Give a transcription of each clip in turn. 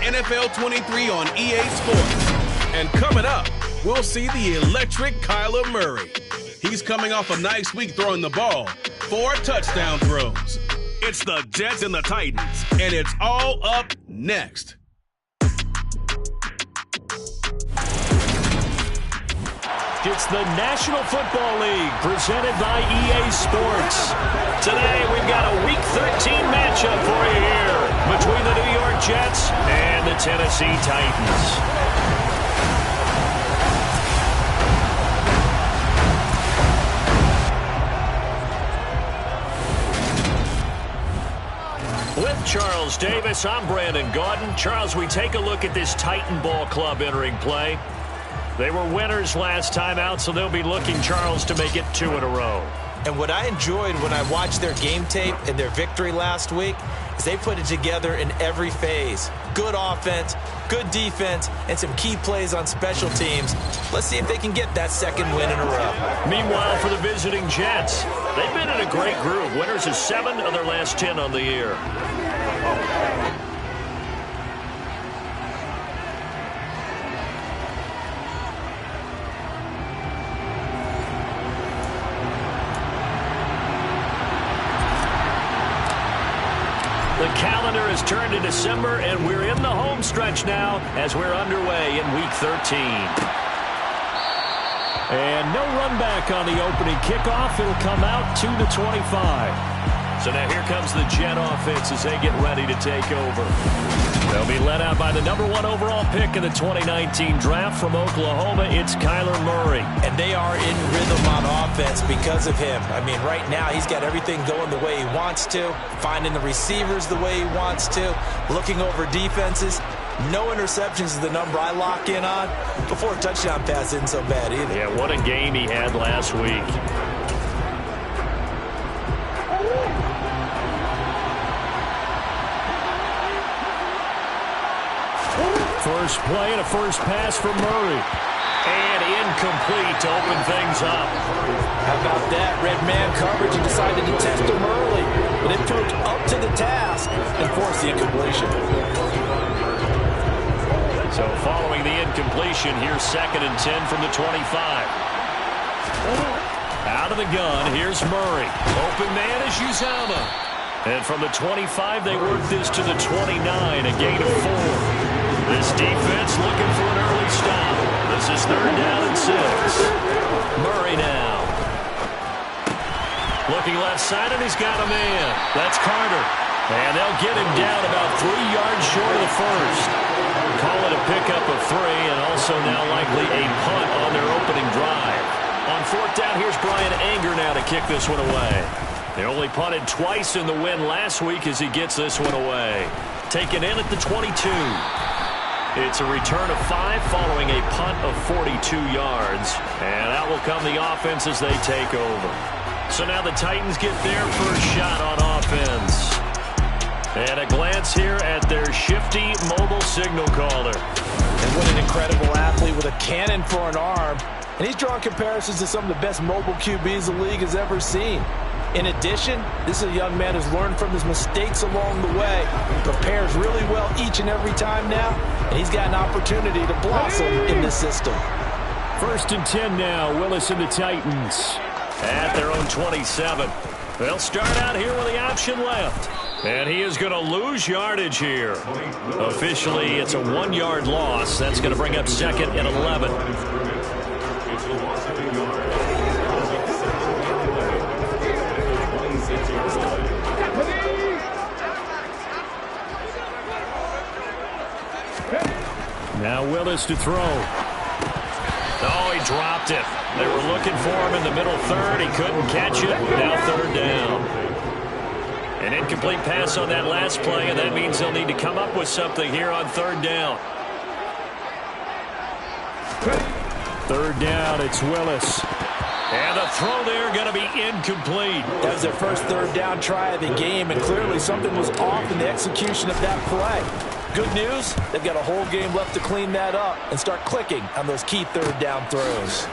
NFL 23 on EA Sports. And coming up, we'll see the electric Kyler Murray. He's coming off a nice week throwing the ball, 4 touchdown throws. It's the Jets and the Titans, and it's all up next. It's the National Football League presented by EA Sports. Today we've got a Week 13 matchup for you here between the New York Jets and the Tennessee Titans. With Charles Davis, I'm Brandon Gaudin. Charles, we take a look at this Titan Ball Club entering play. They were winners last time out, so they'll be looking, Charles, to make it 2 in a row. And what I enjoyed when I watched their game tape and their victory last week is they put it together in every phase. Good offense, good defense, and some key plays on special teams. Let's see if they can get that second win in a row. Meanwhile, for the visiting Jets, they've been in a great group. Winners of 7 of their last 10 on the year. The calendar has turned to December, and we're in the home stretch now as we're underway in Week 13. And no run back on the opening kickoff. It'll come out to the 25. So now here comes the Jet offense as they get ready to take over. They'll be led out by the number 1 overall pick in the 2019 draft from Oklahoma. It's Kyler Murray. And they are in rhythm on offense because of him. I mean, right now he's got everything going the way he wants to, finding the receivers the way he wants to, looking over defenses. No interceptions is the number I lock in on. Before a touchdown pass isn't so bad either. Yeah, what a game he had last week. First play and a first pass for Murray. And incomplete to open things up. How about that? Red man coverage and decided to test him early. But it proved up to the task and forced the incompletion. So following the incompletion, here's 2nd and 10 from the 25. Out of the gun, here's Murray. Open man is Uzama. And from the 25, they work this to the 29, a gain of 4. This defense looking for an early stop. This is 3rd down and 6. Murray now. Looking left side, and he's got a man. That's Carter. And they'll get him down about 3 yards short of the first. Call it a pickup of 3, and also now likely a punt on their opening drive. On 4th down, here's Brian Anger now to kick this one away. They only punted twice in the win last week as he gets this one away. Taken in at the 22. It's a return of 5 following a punt of 42 yards. And out will come the offense as they take over. So now the Titans get their first shot on offense. And a glance here at their shifty mobile signal caller. And what an incredible athlete with a cannon for an arm. And he's drawing comparisons to some of the best mobile QBs the league has ever seen. In addition, this is a young man who's learned from his mistakes along the way, prepares really well each and every time now, and he's got an opportunity to blossom in this system. 1st and 10 now, Willis and the Titans at their own 27. They'll start out here with the option left, and he is going to lose yardage here. Officially, it's a 1-yard loss. That's going to bring up 2nd and 11. Now Willis to throw. Oh, he dropped it. They were looking for him in the middle 3rd. He couldn't catch it. Now 3rd down. An incomplete pass on that last play, and that means they'll need to come up with something here on 3rd down. 3rd down, it's Willis. And the throw there going to be incomplete. That was their first 3rd down try of the game, and clearly something was off in the execution of that play. Good news, they've got a whole game left to clean that up and start clicking on those key 3rd down throws.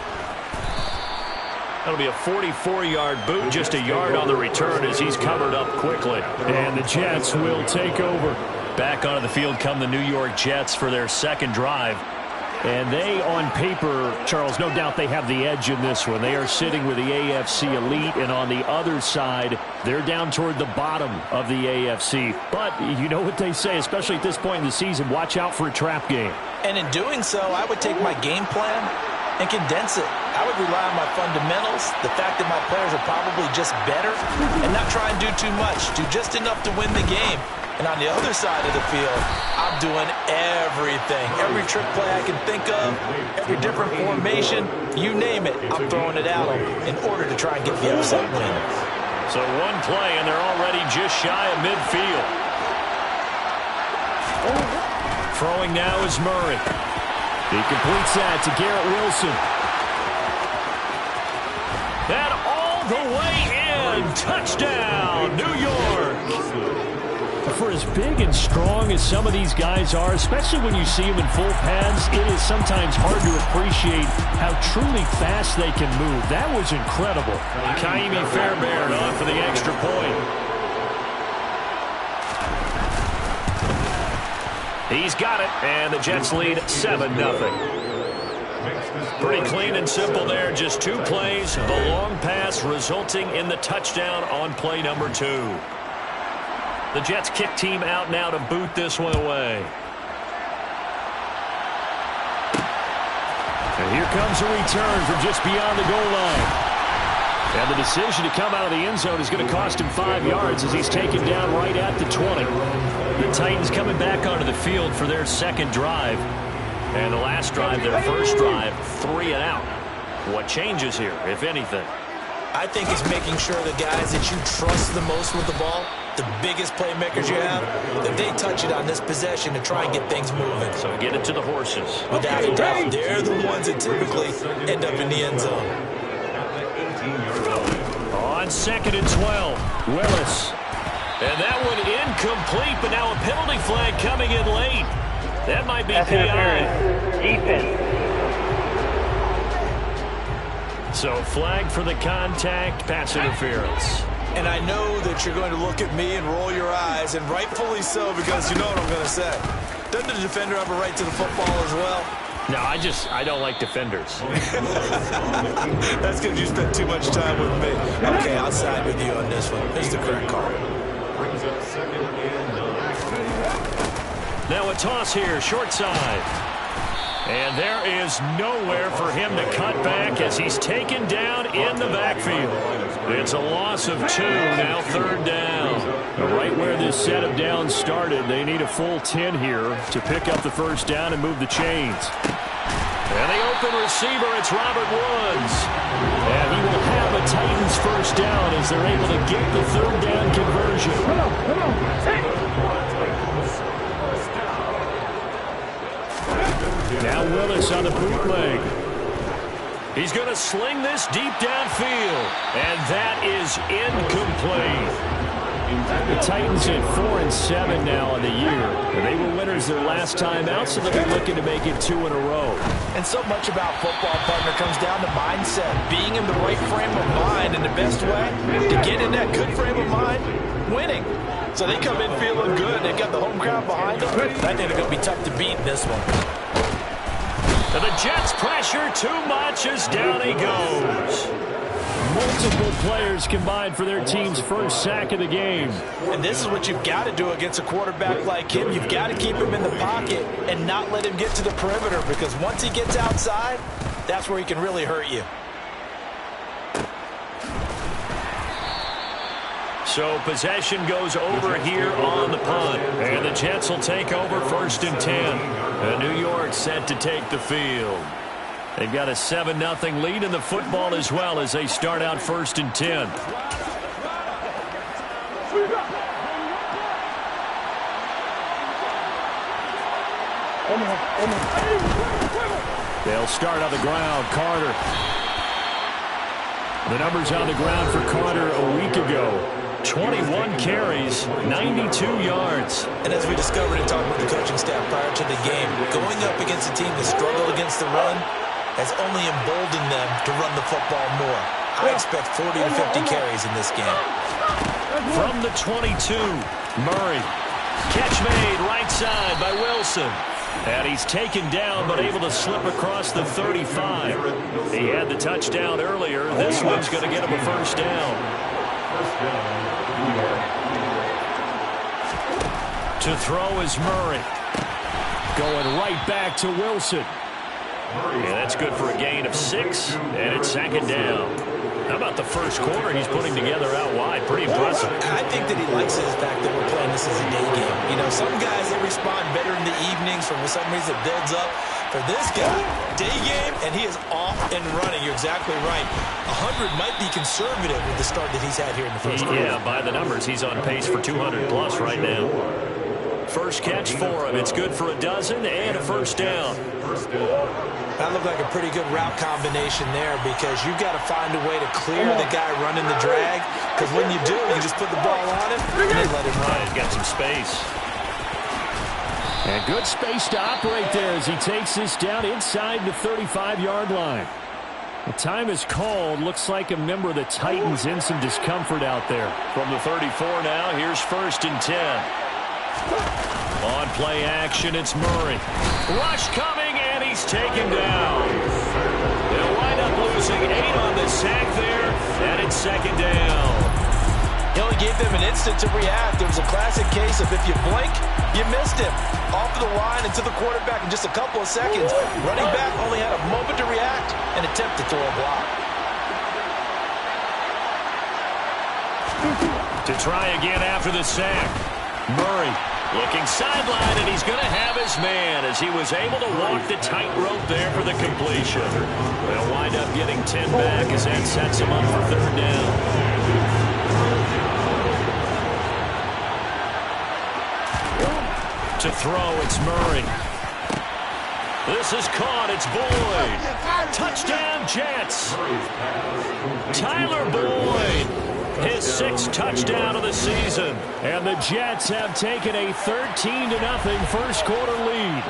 That'll be a 44-yard boot, just a yard on the return as he's covered up quickly. And the Jets will take over. Back onto the field come the New York Jets for their second drive. And they, on paper, Charles, no doubt they have the edge in this one. They are sitting with the AFC elite, and on the other side, they're down toward the bottom of the AFC. But you know what they say, especially at this point in the season, watch out for a trap game. And in doing so, I would take my game plan and condense it. I would rely on my fundamentals, the fact that my players are probably just better, and not try and do too much, do just enough to win the game. And on the other side of the field, I'm doing everything. Every trick play I can think of, every different formation, you name it, I'm throwing it at them in order to try and get the upset win. So one play, and they're already just shy of midfield. Throwing now is Murray. He completes that to Garrett Wilson. And all the way in. Touchdown, New York. For as big and strong as some of these guys are, especially when you see them in full pads, it is sometimes hard to appreciate how truly fast they can move. That was incredible. Kaimi Fairbairn on for the extra point. He's got it, and the Jets lead 7-0. Pretty clean and simple there. Just 2 plays, the long pass resulting in the touchdown on play number 2. The Jets kick team out now to boot this one away. And here comes a return from just beyond the goal line. And the decision to come out of the end zone is going to cost him 5 yards as he's taken down right at the 20. The Titans coming back onto the field for their second drive. And the last drive, their first drive, 3 and out. What changes here, if anything? I think it's making sure the guys that you trust the most with the ball, the biggest playmakers you have, that they touch it on this possession to try and get things moving. So get it to the horses. Without a doubt, they're the ones that typically end up in the end zone. On 2nd and 12, Willis. And that one incomplete, but now a penalty flag coming in late. That might be PI. Defense. So flag for the contact, pass interference. And I know that you're going to look at me and roll your eyes, and rightfully so, because you know what I'm going to say. Doesn't the defender have a right to the football as well? No, I don't like defenders. That's because you spent too much time with me. Okay, I'll side with you on this one. Here's the correct call. Now a toss here, short side. And there is nowhere for him to cut back as he's taken down in the backfield. It's a loss of 2, now 3rd down. Right where this set of downs started, they need a full 10 here to pick up the first down and move the chains. And the open receiver, it's Robert Woods. And he will have a Titans first down as they're able to get the 3rd down conversion. Come on. Hey. Now Willis on the bootleg. He's going to sling this deep downfield. And that is incomplete. The Titans at 4-7 now on the year. And they were winners their last time out, so they'll be looking to make it 2 in a row. And so much about football, partner, comes down to mindset. Being in the right frame of mind, and the best way to get in that good frame of mind, winning. So they come in feeling good. They've got the home crowd behind them. I think they're going to be tough to beat in this one. And the Jets pressure too much as down he goes. Multiple players combined for their team's first sack of the game. And this is what you've got to do against a quarterback like him. You've got to keep him in the pocket and not let him get to the perimeter, because once he gets outside, that's where he can really hurt you. So possession goes over here on the punt. And the Jets will take over 1st and 10. And New York set to take the field. They've got a 7-0 lead in the football as well as they start out 1st and 10. They'll start on the ground. Carter. The numbers on the ground for Carter a week ago. 21 carries, 92 yards. And as we discovered in talking with the coaching staff prior to the game, going up against a team that struggled against the run has only emboldened them to run the football more. I expect 40 to 50 carries in this game. From the 22, Murray. Catch made right side by Wilson. And he's taken down but able to slip across the 35. He had the touchdown earlier. This one's going to get him a first down. To throw is Murray. Going right back to Wilson. And that's good for a gain of 6, and it's second down. How about the first quarter he's putting together out wide? Pretty impressive. I think that he likes the fact that we're playing this as a day game. You know, some guys, they respond better in the evenings. For some reason, it builds up. For this guy, day game, and he is off and running. You're exactly right. 100 might be conservative with the start that he's had here in the first quarter. Yeah, by the numbers, he's on pace for 200-plus right now. First catch for him. It's good for a dozen and a first down. That looked like a pretty good route combination there because you've got to find a way to clear the guy running the drag, because when you do, you just put the ball on him and then let him run. He's got some space. And good space to operate there as he takes this down inside the 35-yard line. The time is called. Looks like a member of the Titans in some discomfort out there. From the 34 now, here's 1st and 10. On play action, it's Murray. Rush coming, and he's taken down. They'll wind up losing 8 on the sack there, and it's second down. He only gave them an instant to react. There was a classic case of if you blink, you missed him. Off the line and to the quarterback in just a couple of seconds. Running back only had a moment to react and attempt to throw a block. To try again after the sack. Murray looking sideline, and he's going to have his man as he was able to walk the tightrope there for the completion. They'll wind up getting 10 back as that sets him up for third down. To throw, it's Murray. This is caught. It's Boyd. Touchdown, Jets. Tyler Boyd. His 6th touchdown of the season. And the Jets have taken a 13-0 first quarter lead.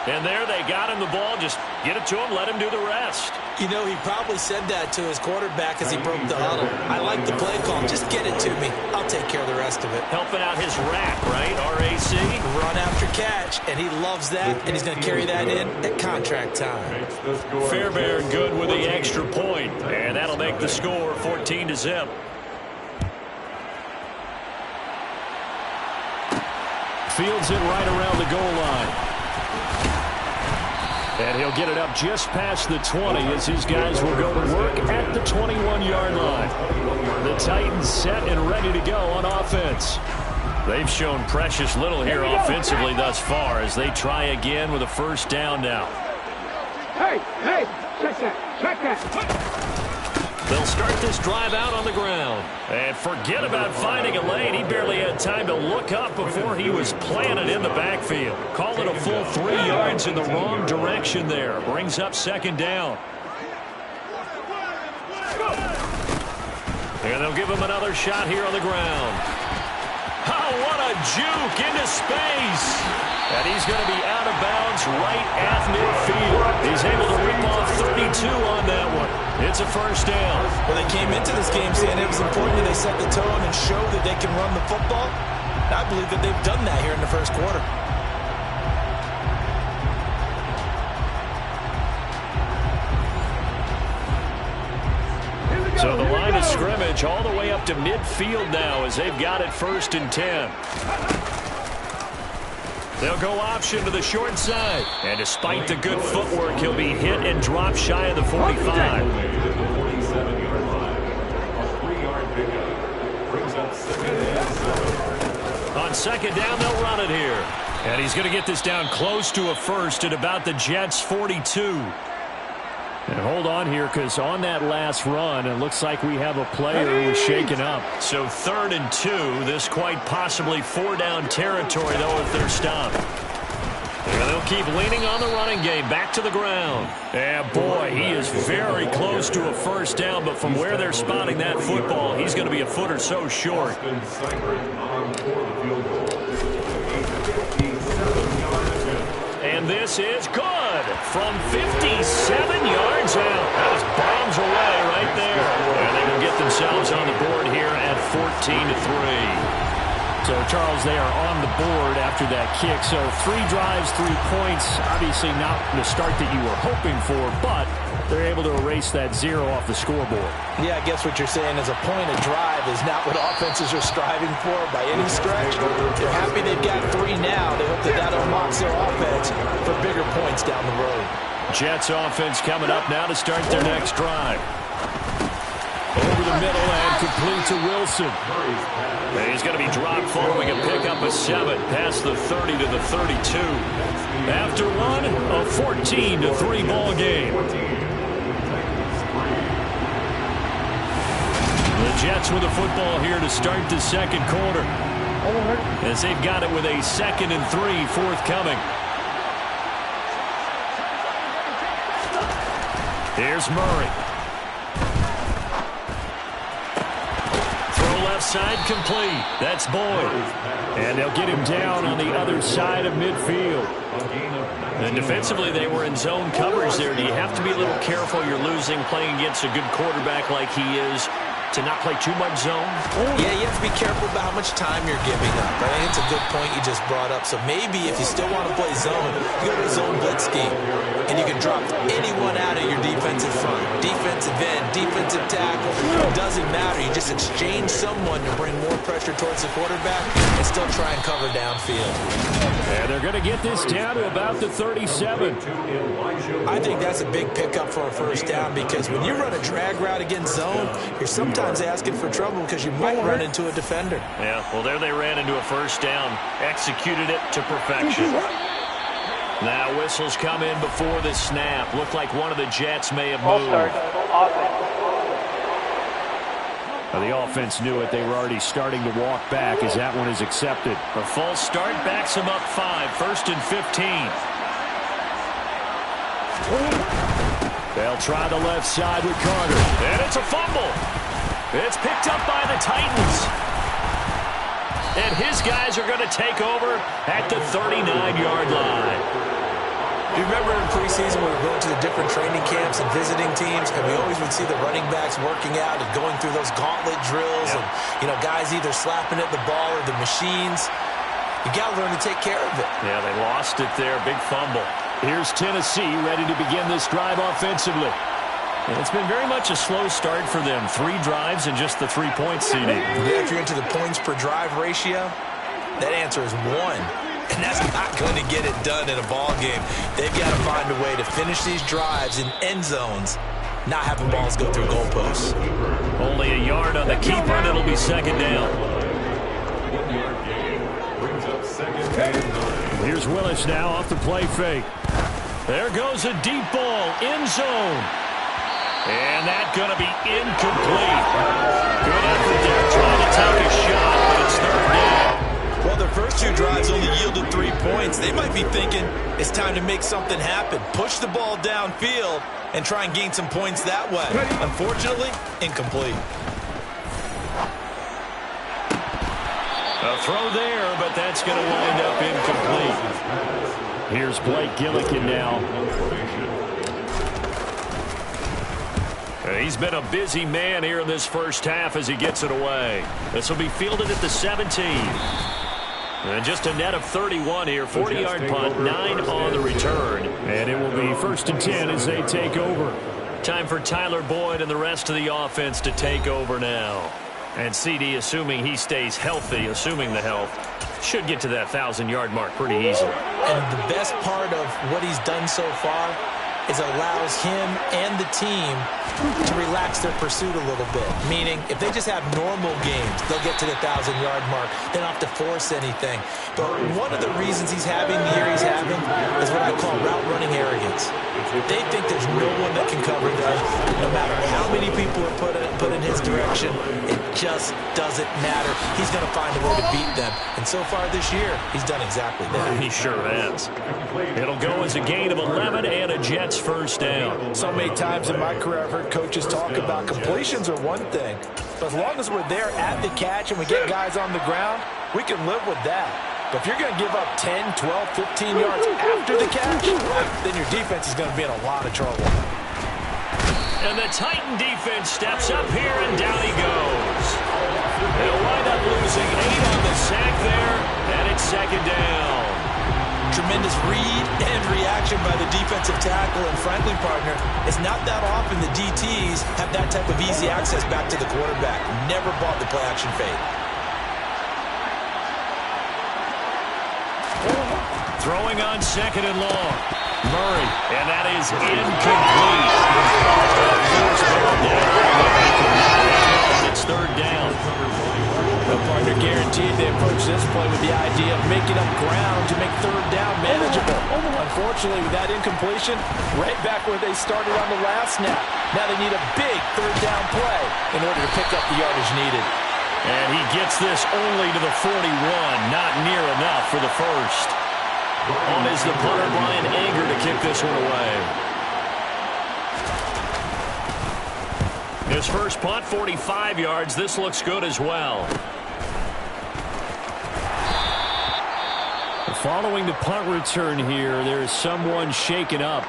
And there they got him the ball. Just get it to him, let him do the rest. You know, he probably said that to his quarterback as he broke the huddle. I like the play call. Just get it to me. I'll take care of the rest of it. Helping out his rack, right? RAC. Run after catch, and he loves that, and he's going to carry that in at contract time. Fairbairn good with the extra point, and that'll make the score 14-0. Fields it right around the goal line. And he'll get it up just past the 20 as his guys will go to work at the 21-yard line. The Titans set and ready to go on offense. They've shown precious little here offensively thus far as they try again with a first down now. Hey, check that. They'll start this drive out on the ground. And forget about finding a lane. He barely had time to look up before he was planted in the backfield. Call it a full 3 yards in the wrong direction there. Brings up second down. And they'll give him another shot here on the ground. Oh, what a juke into space. And he's going to be out of bounds right at midfield. He's able to rip off 32 on that one. It's a first down. Well, they came into this game saying it was important that they set the tone and show that they can run the football. I believe that they've done that here in the first quarter. So the line of scrimmage all the way up to midfield now as they've got it 1st and 10. They'll go option to the short side. And despite the good footwork, he'll be hit and drop shy of the 45. On second down, they'll run it here. And he's going to get this down close to a first at about the Jets' 42. And hold on here, because on that last run, it looks like we have a player who was shaken up. So 3rd and 2. This quite possibly 4-down territory, though, if they're stopped. And they'll keep leaning on the running game. Back to the ground. And, boy, he is very close to a first down, but from where they're spotting that football, he's going to be a foot or so short. And this is good from 57 yards out. That was bombs away right there. And they will get themselves on the board here at 14-3. So So, Charles, they are on the board after that kick. So 3 drives, 3 points. Obviously not the start that you were hoping for, but they're able to erase that 0 off the scoreboard. Yeah, I guess what you're saying is a point a drive is not what offenses are striving for by any stretch. They're happy they've got 3 now. They hope that unlocks their offense for bigger points down the road. Jets offense coming up now to start their next drive. Over the middle and complete to Wilson. And he's going to be dropped following a pickup of 7 past the 30 to the 32. After one, a 14-3 ball game. The Jets with the football here to start the second quarter, as they've got it with a 2nd and 3 forthcoming. Here's Murray. Throw left side complete. That's Boyd. And they'll get him down on the other side of midfield. And defensively, they were in zone coverage there. Do you have to be a little careful? You're losing playing against a good quarterback like he is, to not play too much zone? Yeah, you have to be careful about how much time you're giving up. I think it's a good point you just brought up. So maybe if you still want to play zone, you go to a zone blitz scheme. And you can drop anyone out of your defensive front. Defensive end, defensive tackle. It doesn't matter. You just exchange someone to bring more pressure towards the quarterback and still try and cover downfield. And they're going to get this down to about the 37. I think that's a big pickup for a first down, because when you run a drag route against zone, you're sometimes asking for trouble because you might run into a defender. Yeah, well, there they ran into a first down. Executed it to perfection. Now whistles come in before the snap. Looked like one of the Jets may have moved. Well, the offense knew it. They were already starting to walk back as that one is accepted. A false start backs them up 5. 1st and 15. They'll try the left side with Carter. And it's a fumble. It's picked up by the Titans. And his guys are going to take over at the 39-yard line. You remember in preseason we were going to the different training camps and visiting teams, and we always would see the running backs working out and going through those gauntlet drills, and guys either slapping at the ball or the machines. You got to learn to take care of it. Yeah, they lost it there. Big fumble. Here's Tennessee ready to begin this drive offensively. And it's been very much a slow start for them. 3 drives and just the 3-point CD. If you're into the points per drive ratio, that answer is 1. And that's not going to get it done in a ball game. They've got to find a way to finish these drives in end zones, not having balls go through goalposts. Only a yard on the keeper, and it'll be 2nd down. Here's Willis now off the play fake. There goes a deep ball, end zone. And that's going to be incomplete. Good effort there, trying to take a shot, but it's 3rd down. Well, their first 2 drives only yielded 3 points. They might be thinking it's time to make something happen. Push the ball downfield and try and gain some points that way. Unfortunately, incomplete. A throw there, but that's going to wind up incomplete. Here's Blake Gillikin now. He's been a busy man here in this first half as he gets it away. This will be fielded at the 17. And just a net of 31 here. 40-yard punt, 9 on the return. And it will be 1st and 10 as they take over. Time for Tyler Boyd and the rest of the offense to take over now. And CD, assuming he stays healthy, assuming the health, should get to that 1,000-yard mark pretty easily. And the best part of what he's done so far is allows him and the team to relax their pursuit a little bit. Meaning, if they just have normal games, they'll get to the 1,000-yard mark. They don't have to force anything. But one of the reasons he's having the year he's having is what I call route running arrogance. They think there's no one that can cover them. No matter how many people are put in his direction, it just doesn't matter. He's going to find a way to beat them. And so far this year, he's done exactly that. He sure has. It'll go as a gain of 11 and a Jets first down. So many times in my career, I've heard coaches talk about completions are one thing. But as long as we're there at the catch and we get guys on the ground, we can live with that. But if you're going to give up 10, 12, 15 yards after the catch, then your defense is going to be in a lot of trouble. And the Titan defense steps up here, and down he goes. They'll wind up losing losing 8 on the sack there, and it's second down. Tremendous read and reaction by the defensive tackle, and frankly, partner, it's not that often the DTs have that type of easy access back to the quarterback. Never bought the play action fade. Throwing on second and long. Murray, and that is incomplete. It's third down. The partner guaranteed they approach this play with the idea of making up ground to make third down manageable. Unfortunately, with that incompletion, right back where they started on the last snap. Now they need a big third down play in order to pick up the yardage needed. And he gets this only to the 41, not near enough for the first. On is the punter, Brian Anger, to kick this one away. His first punt, 45 yards. This looks good as well. Following the punt return here, there is someone shaken up.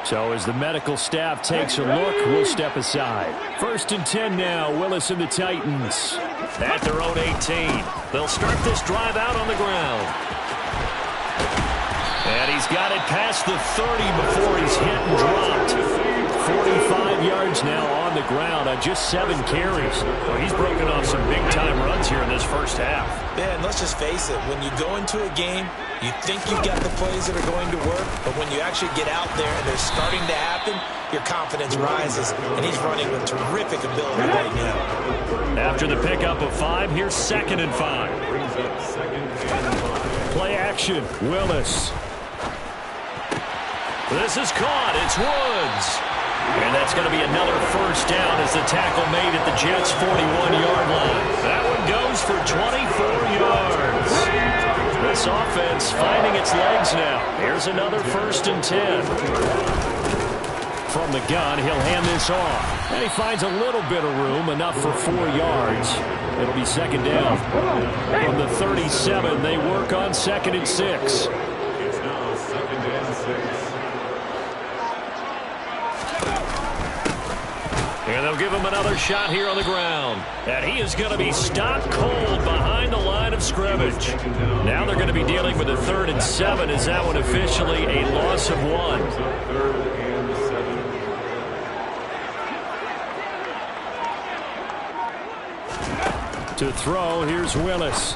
So as the medical staff takes a look, we'll step aside. 1st and 10 now, Willis and the Titans. At their own 18. They'll start this drive out on the ground. And he's got it past the 30 before he's hit and dropped. 45 yards now on the ground on just 7 carries. Well, he's broken off some big-time runs here in this first half. Yeah, and let's just face it. When you go into a game, you think you've got the plays that are going to work, but when you actually get out there and they're starting to happen, your confidence rises, and he's running with terrific ability right now. After the pickup of 5, here's 2nd and 5. Play action, Willis. This is caught. It's Woods. And that's going to be another first down as the tackle made at the Jets' 41-yard line. That one goes for 24 yards. This offense finding its legs now. Here's another 1st and 10. From the gun, he'll hand this off. And he finds a little bit of room, enough for 4 yards. It'll be second down. From the 37, they work on 2nd and 6. And they'll give him another shot here on the ground. And he is going to be stopped cold behind the line of scrimmage. Now they're going to be dealing with a 3rd and 7. Is that one officially a loss of 1? To throw, here's Willis.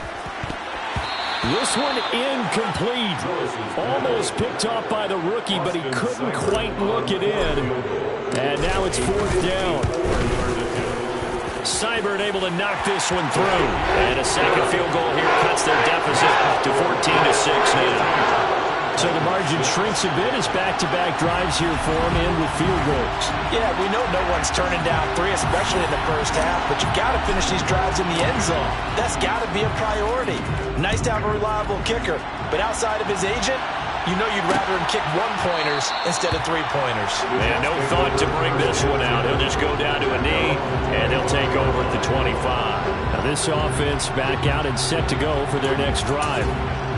This one incomplete. Almost picked off by the rookie, but he couldn't quite look it in. And now it's 4th down. Seibert able to knock this one through. And a second field goal here cuts their deficit to 14-6 now. So the margin shrinks a bit as back-to-back drives here for him in with field goals. Yeah, we know no one's turning down 3, especially in the first half, but you've got to finish these drives in the end zone. That's got to be a priority. Nice to have a reliable kicker, but outside of his agent, you know you'd rather him kick 1-pointers instead of 3-pointers. And no thought to bring this one out. He'll just go down to a knee, and they'll take over at the 25. Now this offense back out and set to go for their next drive.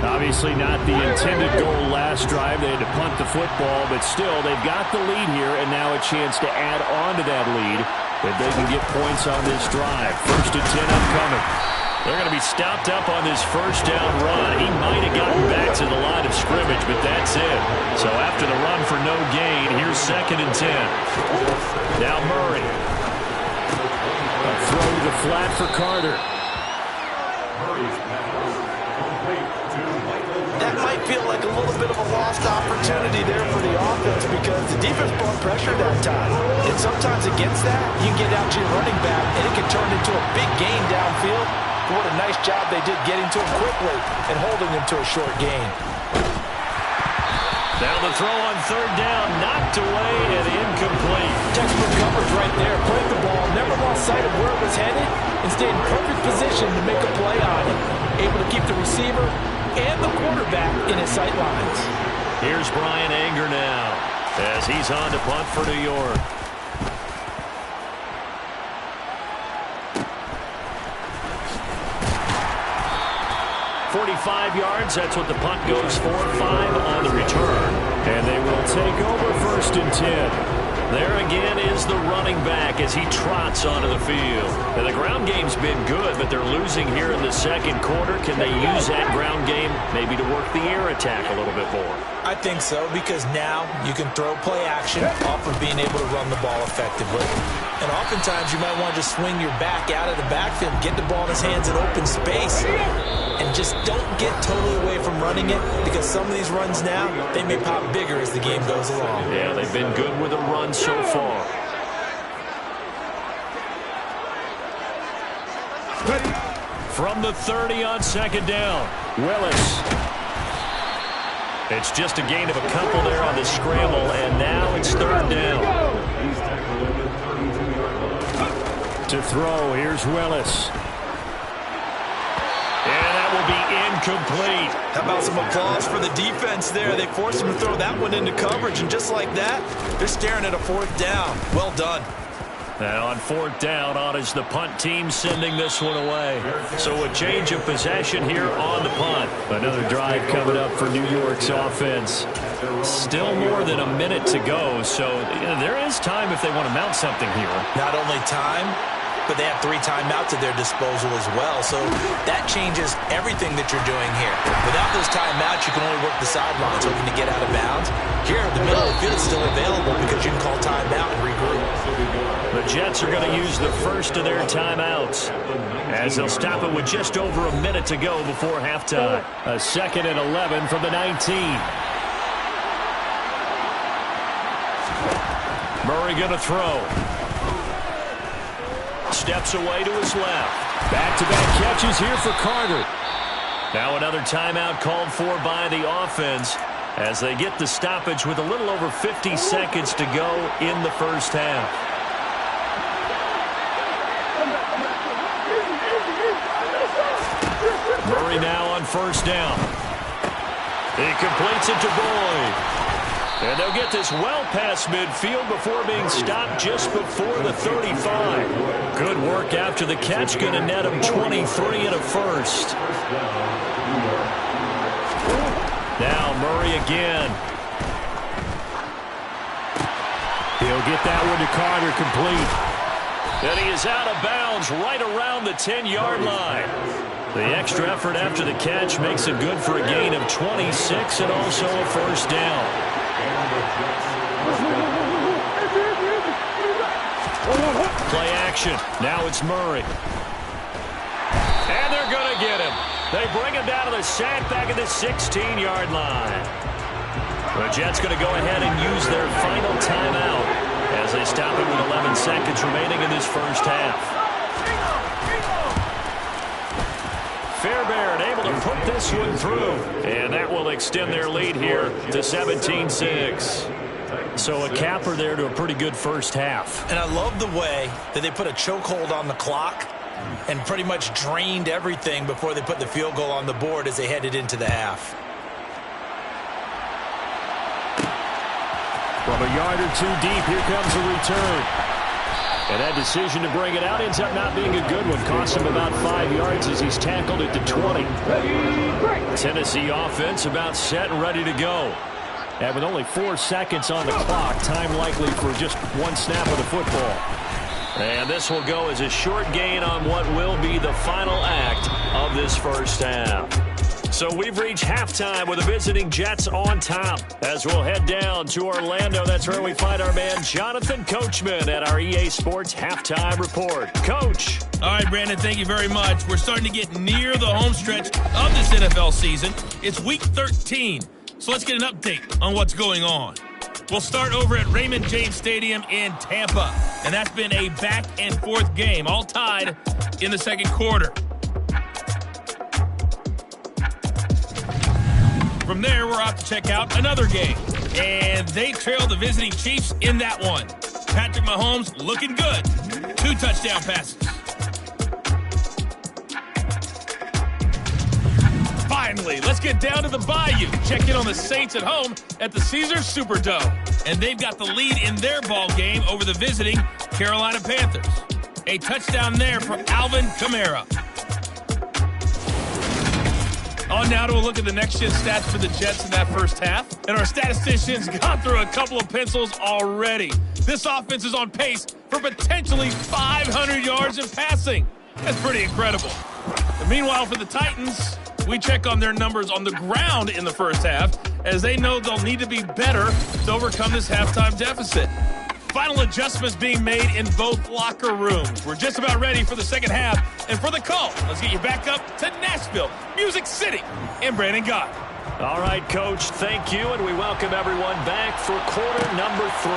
Obviously not the intended goal last drive. They had to punt the football, but still, they've got the lead here, and now a chance to add on to that lead if they can get points on this drive. 1st and 10 upcoming. They're going to be stopped up on this first down run. He might have gotten back to the line of scrimmage, but that's it. So after the run for no gain, here's 2nd and 10. Now Murray. A throw to the flat for Carter. That might feel like a little bit of a lost opportunity there for the offense because the defense brought pressure that time. And sometimes against that, you can get out to your running back, and it can turn into a big gain downfield. But what a nice job they did getting to him quickly and holding him to a short gain. Now the throw on 3rd down, knocked away and incomplete. Textbook coverage right there. Played the ball, never lost sight of where it was headed, and stayed in perfect position to make a play on it. Able to keep the receiver and the quarterback in his sight lines. Here's Brian Anger now as he's on to punt for New York. .45 yards, that's what the punt goes for. 5 on the return. And they will take over 1st and 10. There again is the running back as he trots onto the field. Now, the ground game's been good, but they're losing here in the second quarter. Can they use that ground game maybe to work the air attack a little bit more? I think so, because now you can throw play action off of being able to run the ball effectively. And oftentimes you might want to just swing your back out of the backfield, get the ball in his hands in open space, and just don't get totally away from running it, because some of these runs now, they may pop bigger as the game goes along. Yeah, they've been good with a run so far. From the 30 on second down, Willis. It's just a gain of a couple there on the scramble, and now it's third down. To throw, here's Willis. And that will be incomplete. How about some applause for the defense there? They forced him to throw that one into coverage, and just like that, they're staring at a fourth down. Well done. Now on fourth down, on is the punt team sending this one away. So a change of possession here on the punt. Another drive coming up for New York's offense. Still more than a minute to go, so there is time if they want to mount something here. Not only time, but they have 3 timeouts at their disposal as well. So that changes everything that you're doing here. Without those timeouts, you can only work the sidelines hoping to get out of bounds. Here, the middle of the field is still available because you can call timeout and regroup. The Jets are going to use the first of their timeouts as they'll stop it with just over a minute to go before halftime. A 2nd and 11 from the 19. Murray going to throw. Steps away to his left. Back-to-back catches here for Carter. Now another timeout called for by the offense as they get the stoppage with a little over 50 seconds to go in the first half. Murray now on first down. He completes it to Boyd. And they'll get this well past midfield before being stopped just before the 35. Good work after the catch. Going to net him 23 and a first. Now Murray again. He'll get that one to Carter complete. And he is out of bounds right around the 10-yard line. The extra effort after the catch makes it good for a gain of 26 and also a first down. Play action. Now it's Murray. And they're going to get him. They bring him down to the sack back at the 16-yard line. The Jets going to go ahead and use their final timeout as they stop it with 11 seconds remaining in this first half. Fairbairn able to put this one through. And that will extend their lead here to 17-6. So a capper there to a pretty good first half. And I love the way that they put a chokehold on the clock and pretty much drained everything before they put the field goal on the board as they headed into the half. From a yard or two deep, here comes a return. And that decision to bring it out ends up not being a good one. Cost him about 5 yards as he's tackled at the 20. Tennessee offense about set and ready to go. And with only 4 seconds on the clock, time likely for just one snap of the football. And this will go as a short gain on what will be the final act of this first half. So we've reached halftime with the visiting Jets on top. As we'll head down to Orlando, that's where we find our man Jonathan Coachman at our EA Sports Halftime Report. Coach. All right, Brandon, thank you very much. We're starting to get near the home stretch of this NFL season. It's Week 13, so let's get an update on what's going on. We'll start over at Raymond James Stadium in Tampa, and that's been a back-and-forth game, all tied in the second quarter. From there, we're off to check out another game, and they trailed the visiting Chiefs in that one. Patrick Mahomes looking good. 2 touchdown passes. Finally, let's get down to the Bayou. Check in on the Saints at home at the Caesars Superdome. And they've got the lead in their ball game over the visiting Carolina Panthers. A touchdown there for Alvin Kamara. On now to a look at the next-gen stats for the Jets in that first half. And our statisticians got through a couple of pencils already. This offense is on pace for potentially 500 yards in passing. That's pretty incredible. And meanwhile, for the Titans, we check on their numbers on the ground in the first half, as they know they'll need to be better to overcome this halftime deficit. Final adjustments being made in both locker rooms. We're just about ready for the second half. And for the call, let's get you back up to Nashville, Music City, and Brandon Gott. All right, Coach, thank you, and we welcome everyone back for quarter number 3.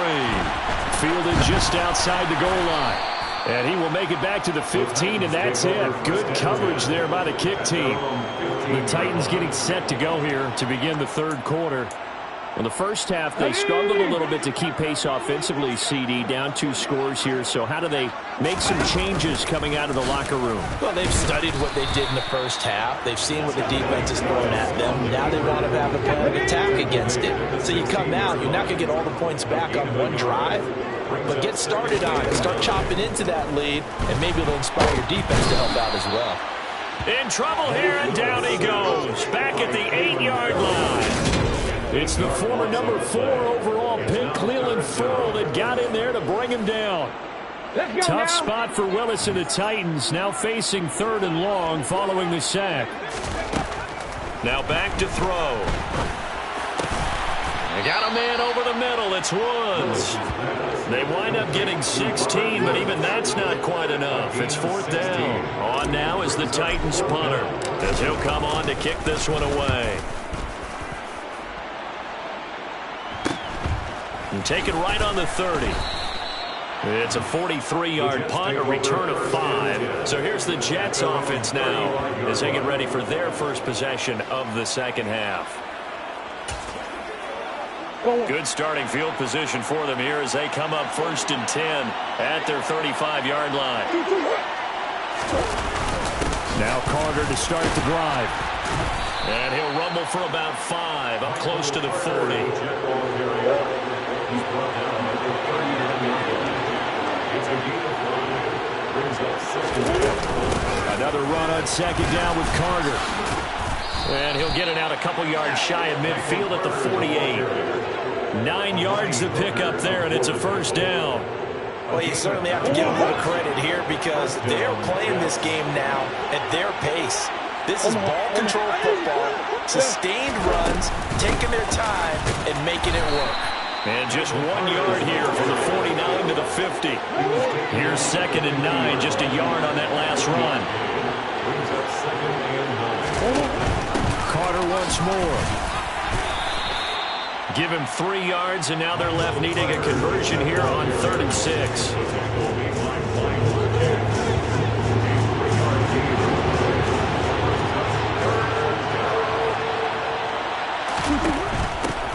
Fielded just outside the goal line. And he will make it back to the 15, and that's it. Good coverage there by the kick team. The Titans getting set to go here to begin the third quarter. In the first half, they struggled a little bit to keep pace offensively, CD, down 2 scores here. So how do they make some changes coming out of the locker room? Well, they've studied what they did in the first half. They've seen what the defense is throwing at them. Now they want to have a plan of attack against it. So you come out, you're not going to get all the points back on one drive, but get started on it. Start chopping into that lead, and maybe it'll inspire your defense to help out as well. In trouble here, and down he goes. Back at the 8-yard line. It's the former number 4 overall pick, Cleveland Ferrell, that got in there to bring him down. Tough spot for Willis and the Titans, now facing 3rd and long following the sack. Now back to throw. They got a man over the middle. It's Woods. They wind up getting 16, but even that's not quite enough. It's 4th down. On now is the Titans punter, as he'll come on to kick this one away. And take it right on the 30. It's a 43-yard punt, a return of 5. So here's the Jets offense now as they get ready for their first possession of the second half. Good starting field position for them here as they come up 1st and 10 at their 35-yard line. Now Carter to start the drive. And he'll rumble for about 5, up close to the 40. Another run on 2nd down with Carter. And he'll get it out a couple yards shy of midfield at the 48. 9 yards to pick up there, and it's a 1st down. Well, you certainly have to give them a little credit here because they're playing this game now at their pace. This is ball control football, sustained runs, taking their time, and making it work. And just 1 yard here from the 49 to the 50. Here's 2nd and 9, just a yard on that last run. Carter once more. Give him 3 yards, and now they're left needing a conversion here on 3rd and 6.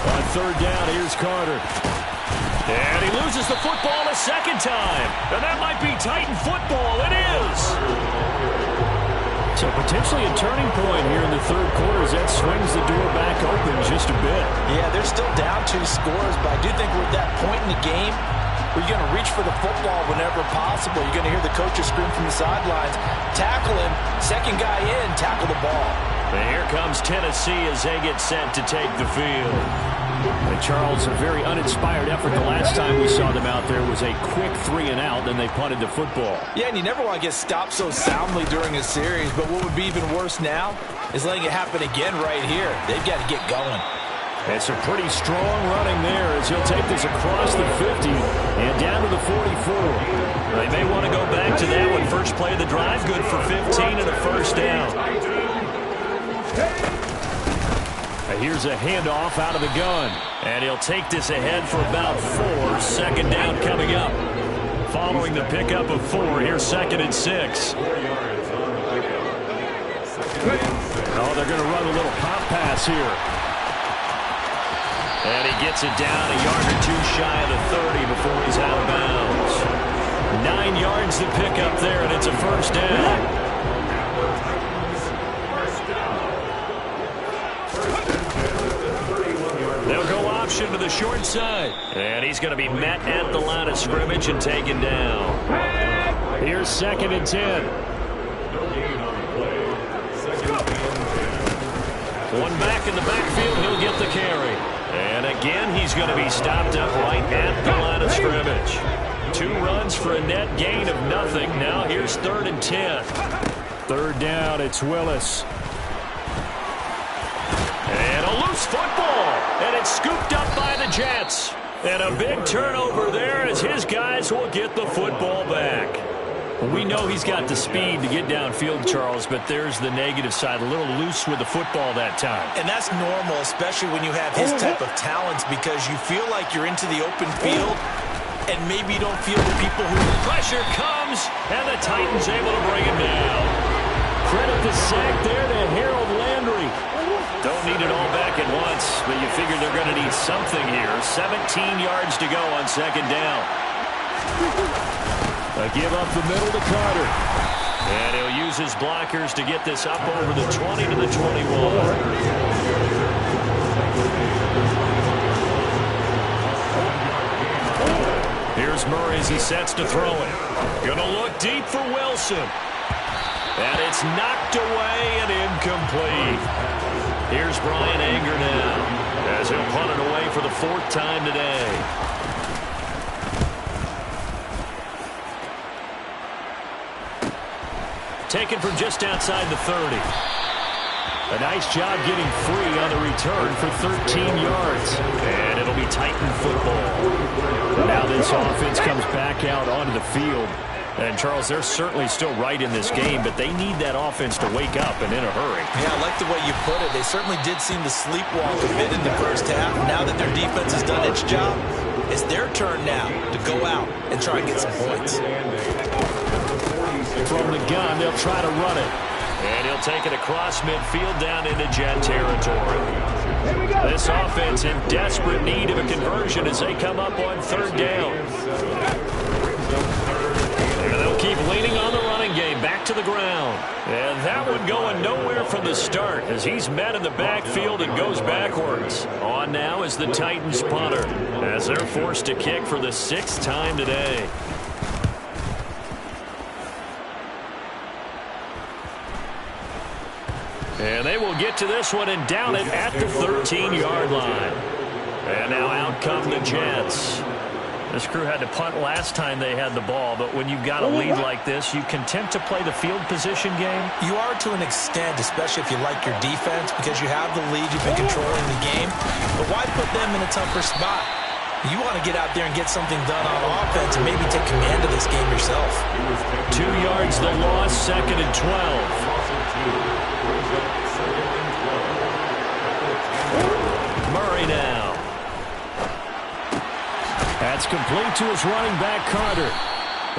On 3rd down, here's Carter. And he loses the football a 2nd time. And that might be Titan football. It is. So potentially a turning point here in the 3rd quarter as that swings the door back open just a bit. Yeah, they're still down 2 scores, but I do think we're at that point in the game where you're going to reach for the football whenever possible. You're going to hear the coaches scream from the sidelines, tackle him, 2nd guy in, tackle the ball. And here comes Tennessee as they get set to take the field. And Charles, a very uninspired effort. The last time we saw them out there was a quick 3 and out, then they punted the football. Yeah, and you never want to get stopped so soundly during a series, but what would be even worse now is letting it happen again right here. They've got to get going. It's a pretty strong running there as he'll take this across the 50 and down to the 44. They may want to go back to that one. First play of the drive, good for 15 and a 1st down. Here's a handoff out of the gun. And he'll take this ahead for about 4. 2nd down coming up. Following the pickup of 4, here's 2nd and 6. Oh, they're going to run a little pop pass here. And he gets it down a yard or 2 shy of the 30 before he's out of bounds. 9 yards to pick up there, and it's a 1st down. They'll go option to the short side. And he's going to be met at the line of scrimmage and taken down. Here's 2nd and 10. One back in the backfield, he'll get the carry. And again, he's going to be stopped up right at the line of scrimmage. 2 runs for a net gain of nothing. Now here's 3rd and 10. 3rd down, it's Willis. And a loose football. And it's scooped up by the Jets. And a big turnover there as his guys will get the football back. We know he's got the speed to get downfield, Charles, but there's the negative side. A little loose with the football that time. And that's normal, especially when you have his type of talents, because you feel like you're into the open field, and maybe you don't feel the people who... Pressure comes, and the Titans able to bring him down. Credit the sack there to Harold Landry. Don't need it all back at once, but you figure they're going to need something here. 17 yards to go on 2nd down. A give up the middle to Carter. And he'll use his blockers to get this up over the 20 to the 21. Here's Murray as he sets to throw it. Gonna look deep for Wilson. And it's knocked away and incomplete. Here's Brian Anger now as he'll punt it away for the 4th time today. Taken from just outside the 30. A nice job getting free on the return for 13 yards. And it'll be Titan football. Now this offense comes back out onto the field. And, Charles, they're certainly still right in this game, but they need that offense to wake up and in a hurry. Yeah, I like the way you put it. They certainly did seem to sleepwalk a bit in the first half. Now that their defense has done its job, it's their turn now to go out and try and get some points. From the gun, they'll try to run it. And he'll take it across midfield down into Jet territory. This offense in desperate need of a conversion as they come up on 3rd down. And they'll keep leaning on the running game back to the ground. And that one going nowhere from the start as he's met in the backfield and goes backwards. On now is the Titans punter as they're forced to kick for the 6th time today. And they will get to this one and down it at the 13-yard line. And now out come the Jets. This crew had to punt last time they had the ball, but when you've got a lead like this, you content to play the field position game? You are to an extent, especially if you like your defense, because you have the lead, you've been controlling the game. But why put them in a tougher spot? You want to get out there and get something done on offense and maybe take command of this game yourself. 2 yards the loss, 2nd and 12. Murray now. That's complete to his running back, Carter.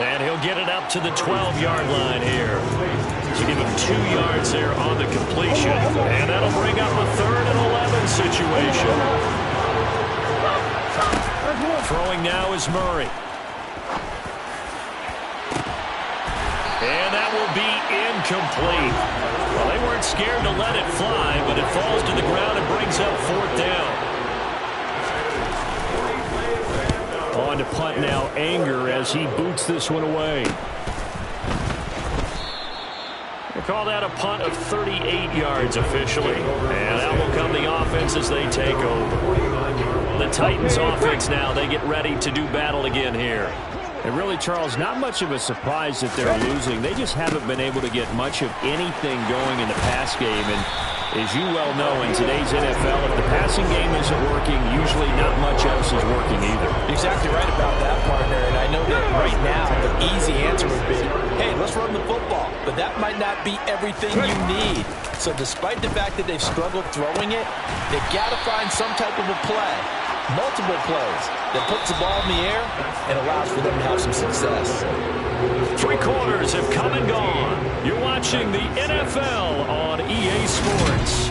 And he'll get it up to the 12-yard line here. To give him 2 yards there on the completion. And that'll bring up a 3rd and 11 situation. Throwing now is Murray. And that will be incomplete. Well, they weren't scared to let it fly, but it falls to the ground and brings up 4th down. On to punt now, Anger, as he boots this one away. We'll call that a punt of 38 yards officially. And out will come the offense as they take over. The Titans offense now, they get ready to do battle again here. And really, Charles, not much of a surprise that they're losing. They just haven't been able to get much of anything going in the pass game. And as you well know, in today's NFL, if the passing game isn't working, usually not much else is working either. Exactly right about that, partner. And I know that right now the easy answer would be, hey, let's run the football. But that might not be everything you need. So despite the fact that they've struggled throwing it, they've got to find some type of a play, multiple plays, that puts the ball in the air and allows for them to have some success. 3 quarters have come and gone. You're watching the NFL on EA Sports.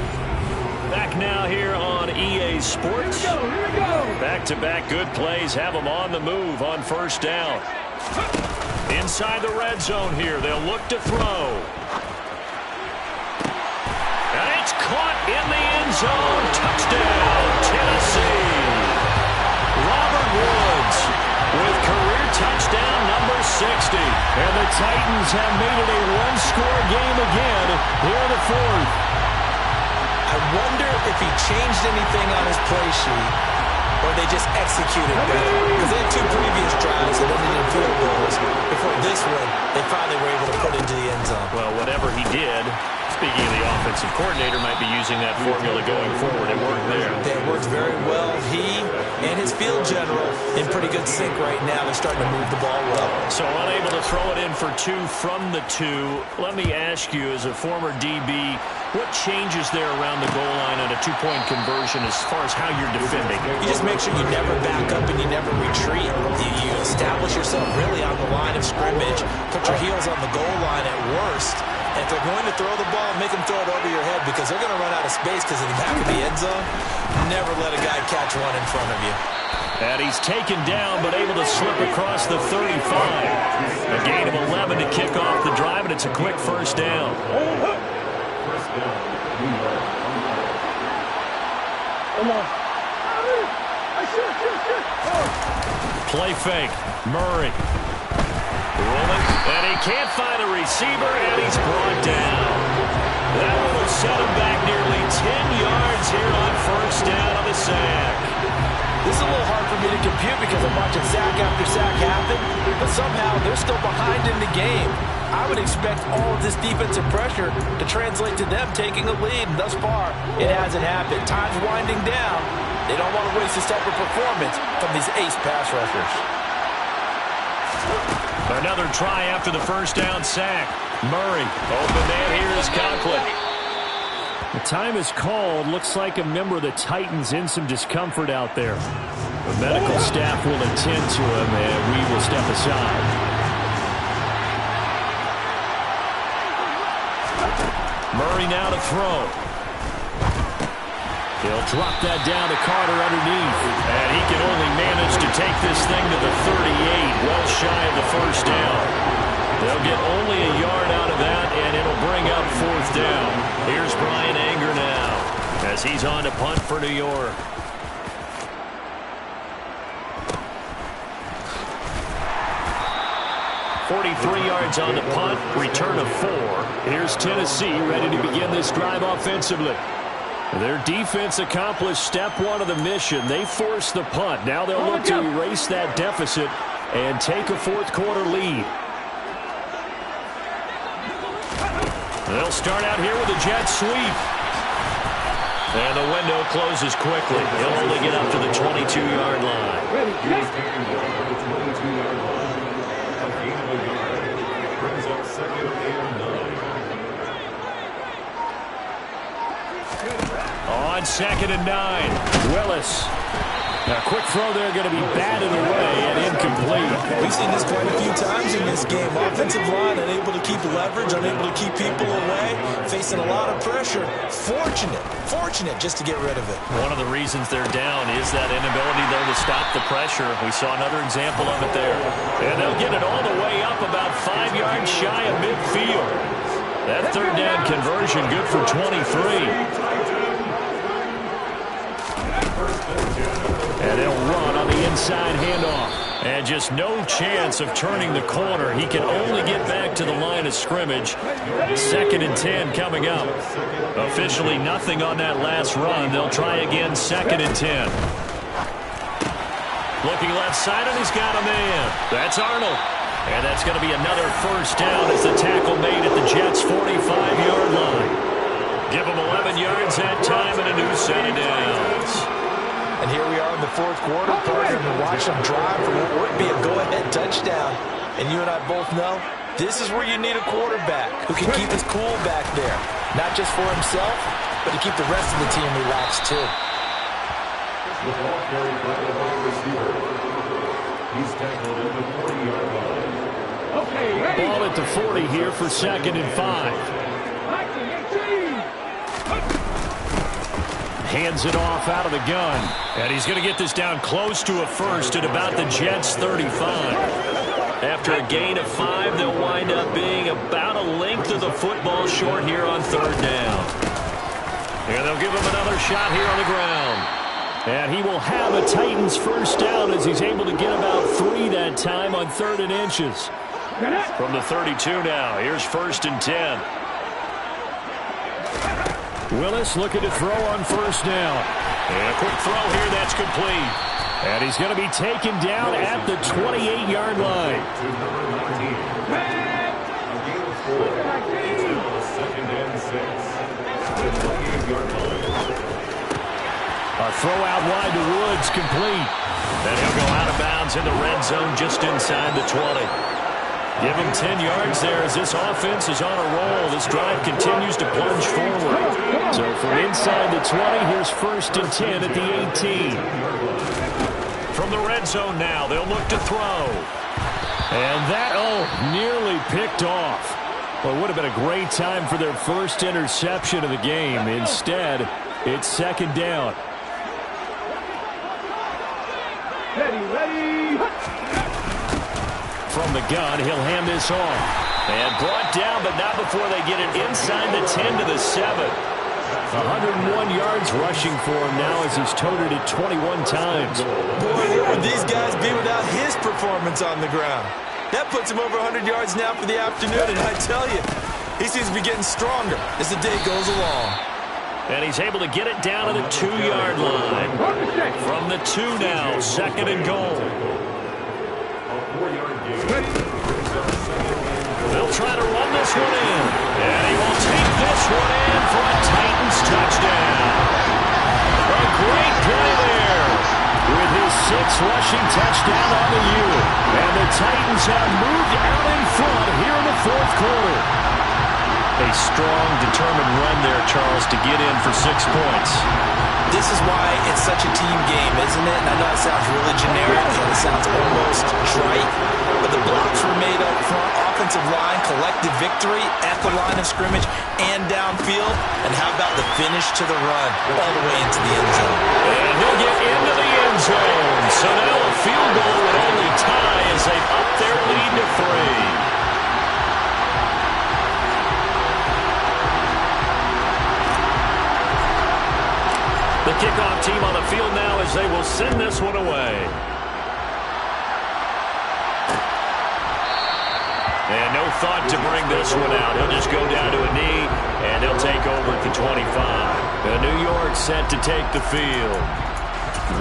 Back now here on EA Sports. Here we go. Back-to-back good plays have them on the move on 1st down. Inside the red zone here, they'll look to throw. And it's caught in the end zone. Touchdown, Tennessee. Robert Woods with career touchdown number 60. And the Titans have made it a one-score game again here in the 4th. I wonder if he changed anything on his play sheet or they just executed better. Because they had 2 previous drives that ended in field goals. Before this one, they finally were able to put into the end zone. Well, whatever he did, speaking of the offensive coordinator, might be using that formula going forward. It worked there. It worked very well. He and his field general in pretty good sync right now. They're starting to move the ball well. So unable to throw it in for 2 from the 2. Let me ask you, as a former DB, what changes there around the goal line on a 2-point conversion as far as how you're defending? You just make sure you never back up and you never retreat. You establish yourself really on the line of scrimmage. Put your heels on the goal line at worst. And if they're going to throw the ball, make them throw it over your head because they're going to run out of space because in the back of the end zone, never let a guy catch one in front of you. And he's taken down but able to slip across the 35. A gain of 11 to kick off the drive, and it's a quick first down. Play fake. Murray. Rolling. And he can't find a receiver, and he's brought down. That one will set him back nearly 10 yards here on first down on the sack. This is a little hard for me to compute because I'm watching sack after sack happen, but somehow they're still behind in the game. I would expect all of this defensive pressure to translate to them taking a lead, and thus far, it hasn't happened. Time's winding down. They don't want to waste this type of performance from these ace pass rushers. Another try after the first down sack. Murray. Open man here is Conklin. The time is called. Looks like a member of the Titans in some discomfort out there. The medical staff will attend to him, and we will step aside. Murray now to throw. He'll drop that down to Carter underneath. And he can only manage to take this thing to the 38, well shy of the first down. They'll get only a yard out of that, and it'll bring up fourth down. Here's Brian Anger now as he's on to punt for New York. .43 yards on the punt, return of 4. Here's Tennessee ready to begin this drive offensively. Their defense accomplished step 1 of the mission. They forced the punt. Now they'll look to erase that deficit and take a fourth-quarter lead. They'll start out here with a jet sweep. And the window closes quickly. He'll only get up to the 22-yard line. On 2nd and 9, Willis. A quick throw there going to be batted away and incomplete. We've seen this quite a few times in this game. Offensive line unable to keep leverage, unable to keep people away, facing a lot of pressure. Fortunate just to get rid of it. One of the reasons they're down is that inability, though, to stop the pressure. We saw another example of it there. And they'll get it all the way up about 5 yards shy of midfield. That third down conversion good for 23. And they'll run on the inside handoff. And just no chance of turning the corner. He can only get back to the line of scrimmage. 2nd and 10 coming up. Officially nothing on that last run. They'll try again 2nd and 10. Looking left side, and he's got a man. That's Arnold. And that's going to be another first down as the tackle made at the Jets' 45-yard line. Give them 11 yards that time and a new set of downs. And here we are in the fourth quarter, partner, and watch them drive for what would be a go-ahead touchdown. And you and I both know this is where you need a quarterback who can keep his cool back there. Not just for himself, but to keep the rest of the team relaxed too. Ball at the 40 here for 2nd and 5. Hands it off out of the gun. And he's going to get this down close to a first at about the Jets' 35. After a gain of 5, they'll wind up being about a length of the football short here on 3rd down. And they'll give him another shot here on the ground. And he will have a Titans first down as he's able to get about 3 that time on 3rd and inches. From the 32 now, here's 1st and 10. Willis looking to throw on first down. And a quick throw here that's complete. And he's going to be taken down at the 28-yard line. A throw out wide to Woods, complete. And he'll go out of bounds in the red zone just inside the 20. Give him 10 yards there as this offense is on a roll. This drive continues to plunge forward. So from inside the 20, here's 1st and 10 at the 18. From the red zone now, they'll look to throw. And that, nearly picked off. Well, it would have been a great time for their first interception of the game. Instead, it's 2nd down. Ready. From the gun, he'll hand this off. And brought down, but not before they get it inside the 10 to the 7. 101 yards rushing for him now as he's toted it 21 times. Boy, where would these guys be without his performance on the ground? That puts him over 100 yards now for the afternoon, and I tell you, he seems to be getting stronger as the day goes along. And he's able to get it down to the 2-yard line. From the 2 now, 2nd and goal. They'll try to run this one in. And he will take this one in for a Titans touchdown. A great play there with his 6th rushing touchdown on the year. And the Titans have moved out in front here in the 4th quarter. A strong, determined run there, Charles, to get in for 6 points. This is why it's such a team game, isn't it? And I know it sounds really generic and it sounds almost trite, but the blocks were made up front, offensive line, collective victory at the line of scrimmage and downfield. And how about the finish to the run all the way into the end zone? And he'll get into the end zone. So now a field goal would only tie as they up their lead to 3. The kickoff team on the field now as they will send this one away. And no thought to bring this one out. He'll just go down to a knee, and they'll take over at the 25. New York set to take the field.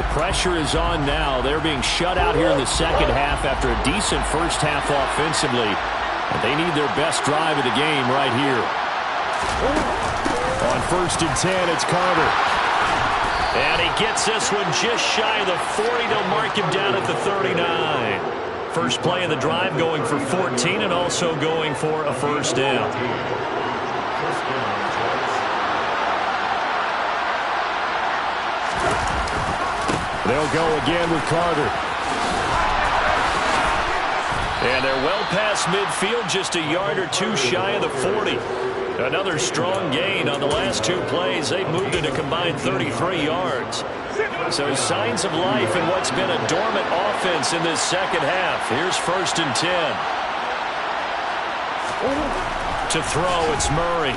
The pressure is on now. They're being shut out here in the 2nd half after a decent first half offensively. And they need their best drive of the game right here. On 1st and 10, it's Carter. And he gets this one just shy of the 40. They'll mark him down at the 39. First play of the drive going for 14 and also going for a 1st down. They'll go again with Carter. And they're well past midfield, just a yard or 2 shy of the 40. Another strong gain on the last 2 plays. They've moved it a combined 33 yards. So signs of life in what's been a dormant offense in this 2nd half. Here's 1st and 10. To throw, it's Murray.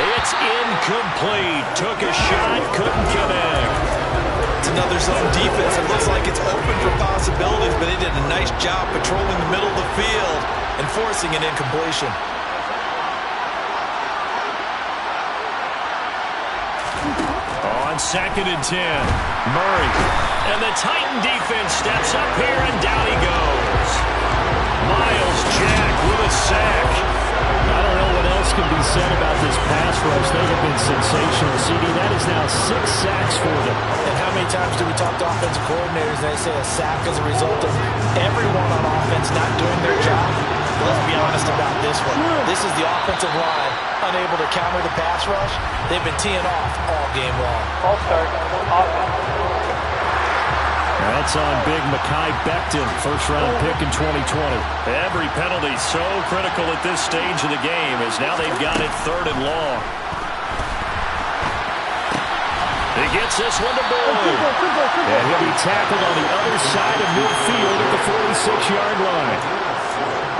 It's incomplete. Took a shot, couldn't connect. It's another zone defense. It looks like it's open for possibilities, but they did a nice job patrolling the middle of the field and forcing an incompletion. On 2nd and 10, Murray. And the Titan defense steps up here, and down he goes. Miles Jack with a sack. I don't know what else can be said about this pass rush. They have been sensational. CD, that is now 6 sacks for them. And how many times do we talk to offensive coordinators and they say a sack as a result of everyone on offense not doing their job? Let's be honest about this one. This is the offensive line unable to counter the pass rush. They've been teeing off all game long. All start. Offense. That's on big Mekhi Becton, first-round pick in 2020. Every penalty so critical at this stage of the game as now they've got it 3rd and long. He gets this one to Boyd. And he'll be tackled on the other side of midfield at the 46-yard line.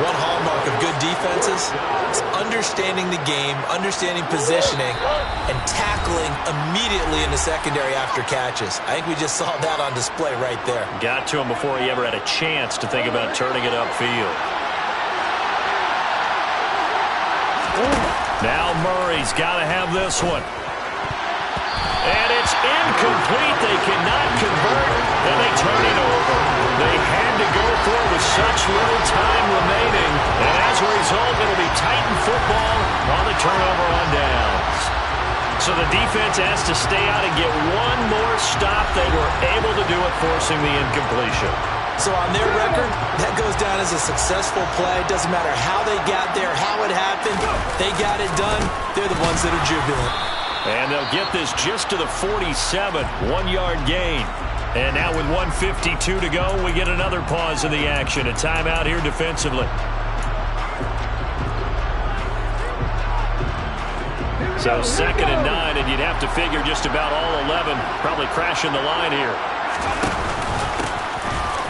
One hallmark of good defenses is understanding the game, understanding positioning, and tackling immediately in the secondary after catches. I think we just saw that on display right there. Got to him before he ever had a chance to think about turning it upfield. Now Murray's got to have this one. And it's incomplete. They cannot convert, and they turn it over. They had to go for it with such little time remaining. And as a result, it'll be Titan football on the turnover on downs. So the defense has to stay out and get one more stop. They were able to do it, forcing the incompletion. So on their record, that goes down as a successful play. Doesn't matter how they got there, how it happened. They got it done. They're the ones that are jubilant. And they'll get this just to the 47, 1-yard gain. And now with 1:52 to go, we get another pause in the action. A timeout here defensively. So 2nd and 9, and you'd have to figure just about all 11 probably crashing the line here.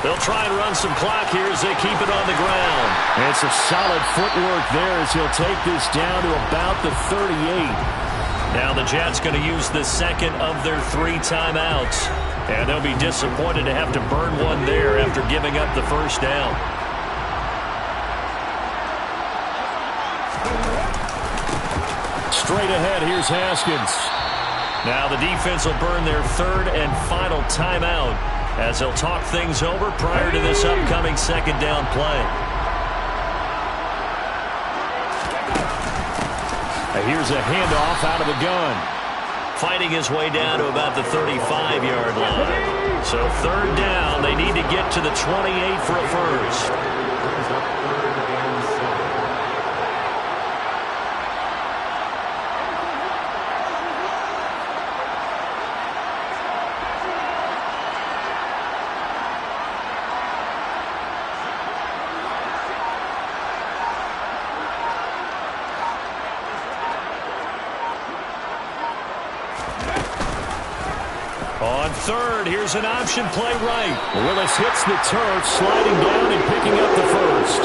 They'll try and run some clock here as they keep it on the ground. And it's a solid footwork there as he'll take this down to about the 38. Now the Jets going to use the second of their 3 timeouts. And they'll be disappointed to have to burn one there after giving up the first down. Straight ahead, here's Haskins. Now the defense will burn their 3rd and final timeout as they'll talk things over prior to this upcoming 2nd down play. Here's a handoff out of the gun. Fighting his way down to about the 35-yard line. So 3rd down, they need to get to the 28 for a first. On 3rd, here's an option play right. Willis hits the turf, sliding down and picking up the first.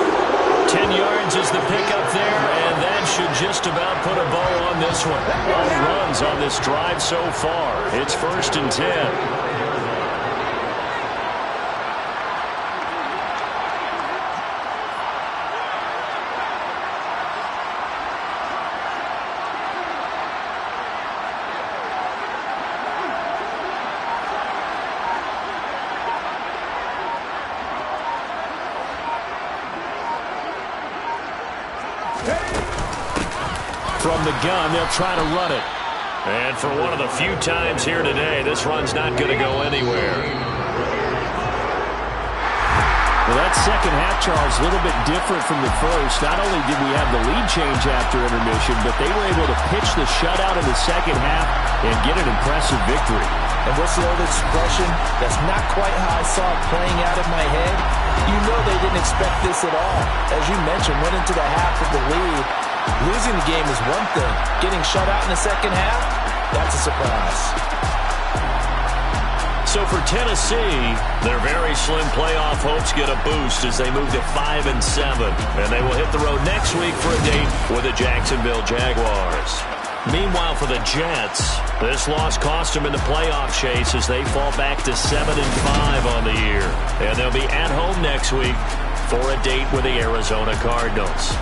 10 yards is the pickup there, and that should just about put a bow on this one. All runs on this drive so far. It's 1st and 10. From the gun, they'll try to run it. And for one of the few times here today, this run's not going to go anywhere. Well, that second half, Charles, a little bit different from the first. Not only did we have the lead change after intermission, but they were able to pitch the shutout in the second half and get an impressive victory. And what's the old expression? That's not quite how I saw it playing out in my head. You know they didn't expect this at all. As you mentioned, went into the half with the lead. Losing the game is one thing. Getting shut out in the second half, that's a surprise. So for Tennessee, their very slim playoff hopes get a boost as they move to 5-7. And they will hit the road next week for a date with the Jacksonville Jaguars. Meanwhile, for the Jets, this loss cost them in the playoff chase as they fall back to 7-5 on the year. And they'll be at home next week for a date with the Arizona Cardinals.